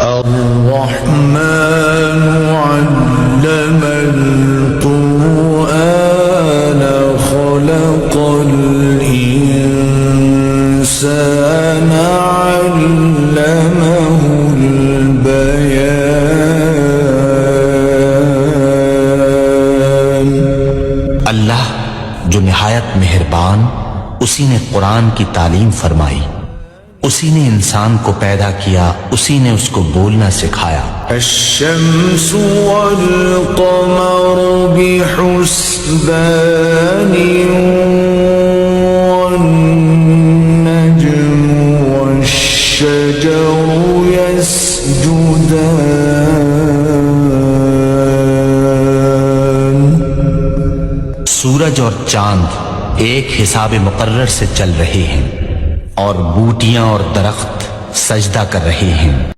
अर्रहमानु अल्लमल कुरआन खलक़ल इंसान अल्लमहुल बयान। अल्लाह जो निहायत मेहरबान, उसी ने कुरान की तालीम फरमाई, उसी ने इंसान को पैदा किया, उसी ने उसको बोलना सिखाया। अश्शम्सु वल क़मरु बिहुस्बानिन वन्नज्मु वश्शजरु यस्जुदान। सूरज और चांद एक हिसाब मुकर्रर से चल रहे हैं और बूटियां और दरख्त सजदा कर रहे हैं।